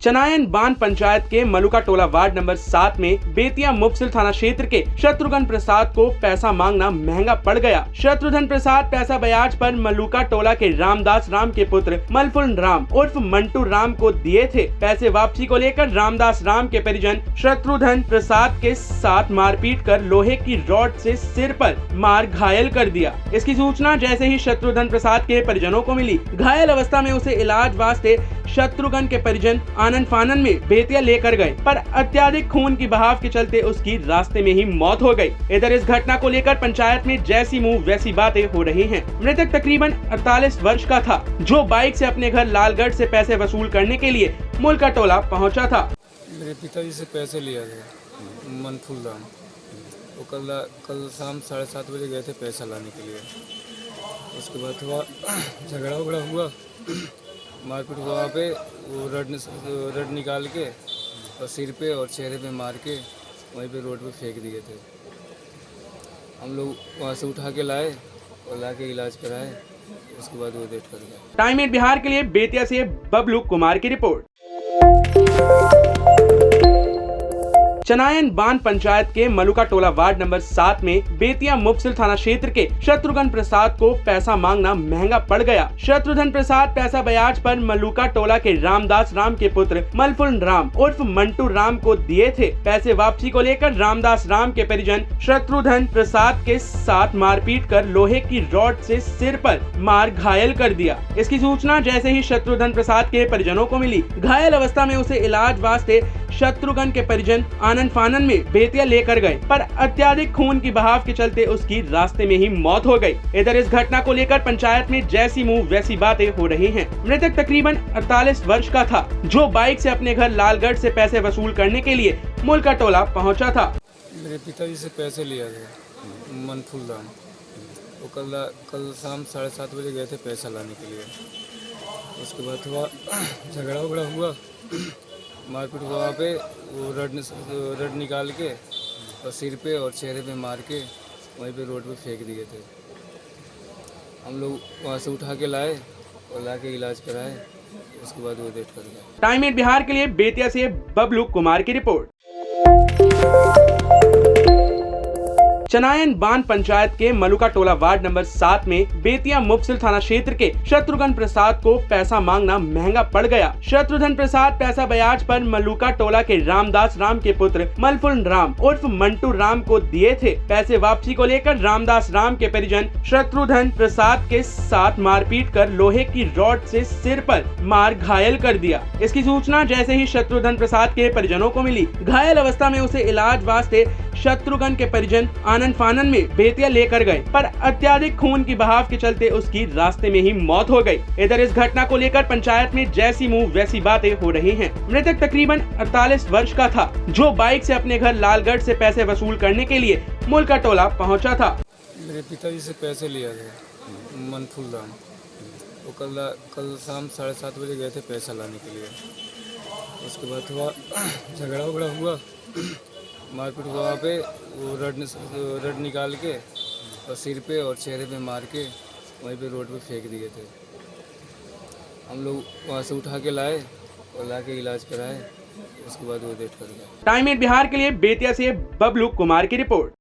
चनायन बांध पंचायत के मलुका टोला ward number 7 में बेतिया मुफसिल थाना क्षेत्र के शत्रुघ्न प्रसाद को पैसा मांगना महंगा पड़ गया। शत्रुघ्न प्रसाद पैसा ब्याज पर मलुका टोला के रामदास राम के पुत्र मलफुल राम उर्फ मंटू राम को दिए थे। पैसे वापसी को लेकर रामदास राम के परिजन शत्रुघ्न प्रसाद के साथ मारपीट कर लोहे की रॉड से सिर पर मार घायल कर दिया। इसकी सूचना जैसे ही शत्रुघ्न प्रसाद के परिजनों को मिली, घायल अवस्था में उसे इलाज वास्ते शत्रुघ्न के परिजन आनंद फानन में बेतिया लेकर गए, पर अत्यधिक खून की बहाव के चलते उसकी रास्ते में ही मौत हो गई। इधर इस घटना को लेकर पंचायत में जैसी मुंह वैसी बातें हो रही हैं। मृतक तकरीबन 48 वर्ष का था, जो बाइक से अपने घर लालगढ़ से पैसे वसूल करने के लिए मुलका टोला पहुंचा था। मेरे पिताजी से पैसे लिया गया, मनफुल राम। वो कल शाम 7:30 बजे गए थे पैसा लाने के लिए। उसके बाद थोड़ा झगड़ा उगड़ा हुआ, मारपीट हुआ। वहाँ पे वो रड निकाल के और सिर पे और चेहरे पे मार के वहीं पे रोड पे फेंक दिए थे। हम लोग वहाँ से उठा के लाए और ला के इलाज कराए। उसके बाद वो डेथ कर गया। टाइम 8 बिहार के लिए बेतिया से बबलू कुमार की रिपोर्ट। चनायन बांध पंचायत के मलुका टोला वार्ड नंबर 7 में बेतिया मुफसिल थाना क्षेत्र के शत्रुघ्न प्रसाद को पैसा मांगना महंगा पड़ गया। शत्रुघ्न प्रसाद पैसा ब्याज पर मलुका टोला के रामदास राम के पुत्र मलफुल राम उर्फ मंटू राम को दिए थे। पैसे वापसी को लेकर रामदास राम के परिजन शत्रुघ्न प्रसाद के साथ मारपीट कर लोहे की रॉड से सिर पर मार घायल कर दिया। इसकी सूचना जैसे ही शत्रुघ्न प्रसाद के परिजनों को मिली, घायल अवस्था में उसे इलाज वास्ते शत्रुघ्न के परिजन आनंद फानन में बेतिया लेकर गए, पर अत्यधिक खून की बहाव के चलते उसकी रास्ते में ही मौत हो गई। इधर इस घटना को लेकर पंचायत में जैसी मुंह वैसी बातें हो रही हैं। मृतक तकरीबन 48 वर्ष का था, जो बाइक से अपने घर लालगढ़ से पैसे वसूल करने के लिए मुलका टोला पहुंचा था। मेरे पिताजी से पैसे लिया गया, मनफुल राम। वो कल शाम 7:30 बजे गए थे पैसा लाने के लिए। उसके बाद थोड़ा झगड़ा उगड़ा हुआ, मारपीट हुआ। वहाँ पे वो रड निकाल के और सिर पे और चेहरे पे मार के वहीं पे रोड पे फेंक दिए थे। हम लोग वहाँ से उठा के लाए और ला के इलाज कराए। उसके बाद वो डेथ कर गया। टाइम 8 बिहार के लिए बेतिया से बबलू कुमार की रिपोर्ट। चनायन बांध पंचायत के मलुका टोला वार्ड नंबर 7 में बेतिया मुफसिल थाना क्षेत्र के शत्रुघ्न प्रसाद को पैसा मांगना महंगा पड़ गया। शत्रुघ्न प्रसाद पैसा ब्याज पर मलुका टोला के रामदास राम के पुत्र मलफुल राम उर्फ मंटू राम को दिए थे। पैसे वापसी को लेकर रामदास राम के परिजन शत्रुघ्न प्रसाद के साथ मारपीट कर लोहे की रॉड से सिर पर मार घायल कर दिया। इसकी सूचना जैसे ही शत्रुघ्न प्रसाद के परिजनों को मिली, घायल अवस्था में उसे इलाज वास्ते शत्रुघ्न के परिजन आनंद फानन में बेतिया लेकर गए, पर अत्यधिक खून की बहाव के चलते उसकी रास्ते में ही मौत हो गई। इधर इस घटना को लेकर पंचायत में जैसी मुंह वैसी बातें हो रही हैं। मृतक तकरीबन 48 वर्ष का था, जो बाइक से अपने घर लालगढ़ से पैसे वसूल करने के लिए मुलका टोला पहुंचा था। मेरे पिताजी से पैसे लिया गया, मनफुल राम। वो कल शाम 7:30 बजे गए थे पैसा लाने के लिए। उसके बाद थोड़ा झगड़ा उगड़ा हुआ, मारपीट हुआ। वहाँ पे वो रड निकाल के और सिर पे और चेहरे पे मार के वहीं पे रोड पे फेंक दिए थे। हम लोग वहाँ से उठा के लाए और ला के इलाज कराए। उसके बाद वो डेथ कर गया। टाइम 8 बिहार के लिए बेतिया से बबलू कुमार की रिपोर्ट।